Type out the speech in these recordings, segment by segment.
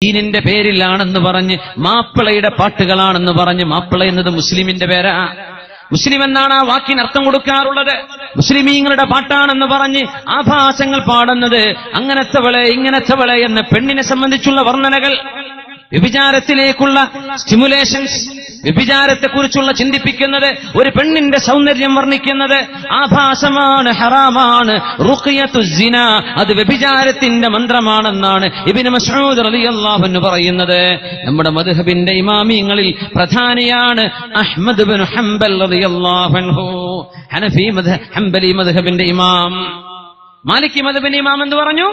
ദീനിന്റെ പേരിലാണെന്ന് പറഞ്ഞ്, മാപ്പിളയുടെ പാട്ടുകളാണെന്ന് പറഞ്ഞ്, മാപ്പിള എന്നത് മുസ്ലിമിന്റെ പേരാ. മുസ്ലിം എന്നാണ് ആ വാക്കിന് അർത്ഥം കൊടുക്കാറുള്ളത്. മുസ്ലിമീങ്ങളുടെ പാട്ടാണെന്ന് പറഞ്ഞ് ആഭാസങ്ങൾ പാടുന്നത്, അങ്ങനത്തെവളെ ഇങ്ങനത്തെവളെ എന്ന പെണ്ണിനെ സംബന്ധിച്ചുള്ള വർണ്ണനകൾ, വ്യഭിചാരത്തിലേക്കുള്ള സ്റ്റിമുലേഷൻസ്, വ്യഭിചാരത്തെക്കുറിച്ചുള്ള ചിന്തിപ്പിക്കുന്നത്, ഒരു പെണ്ണിന്റെ സൗന്ദര്യം വർണ്ണിക്കുന്നത് ആഭാസമാണ്, ഹറാമാണ്. റുഖിയത്തു സിന, അത് വ്യഭിചാരത്തിന്റെ മന്ത്രമാണെന്നാണ് ഇബ്നു മസ്ഊദ് റളിയല്ലാഹു അൻഹു പറയുന്നത്. നമ്മുടെ മദ്ഹബിന്റെ ഇമാമിങ്ങളിൽ പ്രധാനിയാണ് അഹ്മദ് ഇബ്നു ഹംബൽ റളിയല്ലാഹു അൻഹു, ഹംബലി മദ്ഹബിന്റെ ഇമാം. മാലിക്കി മദ്ഹബിന്റെ ഇമാം എന്ന് പറഞ്ഞു,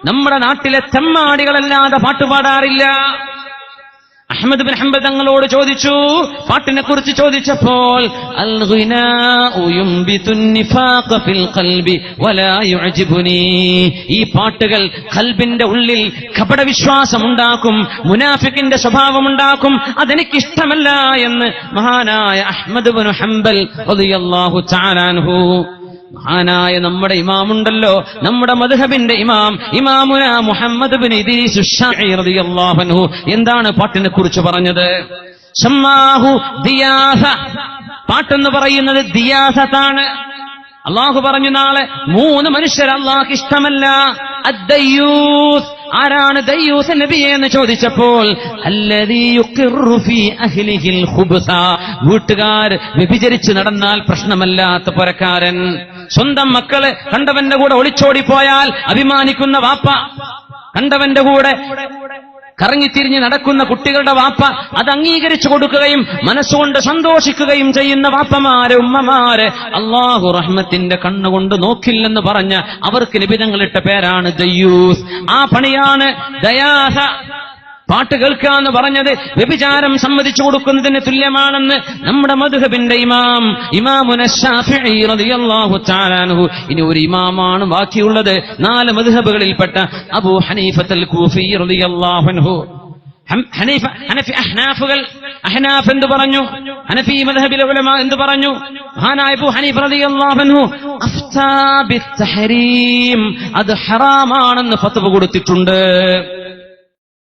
നമ്മുടെ നാട്ടിലെ തെമ്മാടികളല്ലാതെ പാട്ടുപാടാറില്ല. അഹ്മദ് ബിൻ ഹംബൽ തങ്ങളോട് ചോദിച്ചു, പാട്ടിനെ കുറിച്ച് ചോദിച്ചപ്പോൾ, അൽ ഗിനാഉ യുംബിതുൻ നിഫാഖ ഫിൽ ഖൽബി വലാ യുഅജിബുനി, ഈ പാട്ടുകൾ ഖൽബിന്റെ ഉള്ളിൽ കപടവിശ്വാസം ഉണ്ടാക്കും, മുനാഫിക്കിന്റെ സ്വഭാവം ഉണ്ടാക്കും, അതെനിക്കിഷ്ടമല്ല എന്ന് മഹാനായ അഹ്മദ് ബിൻ ഹംബൽ റളിയല്ലാഹു തആല അൻഹു. മഹാനായ നമ്മുടെ ഇമാമുണ്ടല്ലോ, നമ്മുടെ മദ്ഹബിന്റെ ഇമാം, ഇമാമുന മുഹമ്മദ് ഇബ്നു ഇദ്രീസ് അശ്ശഅഇ റളിയല്ലാഹു അൻഹു എന്താണ് പാട്ടിനെ കുറിച്ച് പറഞ്ഞത്? സമ്മാഹു ദിയാസ, പാട്ടെന്ന് പറയുന്നത് ദിയാസത്താണ്. അല്ലാഹു പറഞ്ഞു, നാളെ 3 മനുഷ്യർ അല്ലാഹുക്ക് ഇഷ്ടമല്ല. അദ്ദയ്യൂസ്, ആരാണ് ദയ്യൂസ് നബിയെ എന്ന് ചോദിച്ചപ്പോൾ, അല്ലദീ യുഖിറു ഫീ അഹ്ലിഹിൽ ഖുബ്സ, വീട്ടുകാർ വ്യഭിചരിച്ച് നടന്നാൽ പ്രശ്നമല്ലാത്ത പുരക്കാരൻ. സ്വന്തം മക്കള് കണ്ടവന്റെ കൂടെ ഒളിച്ചോടിപ്പോയാൽ അഭിമാനിക്കുന്ന വാപ്പ, കണ്ടവന്റെ കൂടെ കറങ്ങിത്തിരിഞ്ഞ് നടക്കുന്ന കുട്ടികളുടെ വാപ്പ അത് അംഗീകരിച്ചു കൊടുക്കുകയും മനസ്സുകൊണ്ട് സന്തോഷിക്കുകയും ചെയ്യുന്ന വാപ്പമാരെ, ഉമ്മമാരെ അല്ലാഹു റഹ്മത്തിന്റെ കണ്ണുകൊണ്ട് നോക്കില്ലെന്ന് പറഞ്ഞ അവർക്ക് നിബിധങ്ങളിട്ട പേരാണ് ദയ്യൂസ്. ആ പണിയാണ് ദയാസ. പാട്ട് കേൾക്കാന്ന് പറഞ്ഞത് വ്യഭിചാരം സമ്മതിച്ചു കൊടുക്കുന്നതിന് തുല്യമാണെന്ന് നമ്മുടെ മദ്ഹബിന്റെ ഇമാം, ഇമാമുന ശാഫിഈ റളിയല്ലാഹു തആല അൻഹു. ഇനി ഒരു ഇമാമാണ് ബാക്കിയുള്ളത്, 4 മദ്ഹബുകളിൽപ്പെട്ട അബൂ ഹനീഫത്തുൽ കൂഫി റളിയല്ലാഹു അൻഹു. ഹനഫി അഹ്നാഫുകൾ, അഹ്നാഫ് എന്ത് പറഞ്ഞു? ഹനഫി മദ്ഹബിലെ ഉലമാ എന്ത് പറഞ്ഞു? മഹാനായ അബൂ ഹനീഫ റളിയല്ലാഹു അൻഹു അഫ്താ ബിത്തഹരീം, അത് ഹറാമാണെന്ന് ഫത്വ കൊടുത്തിട്ടുണ്ട്.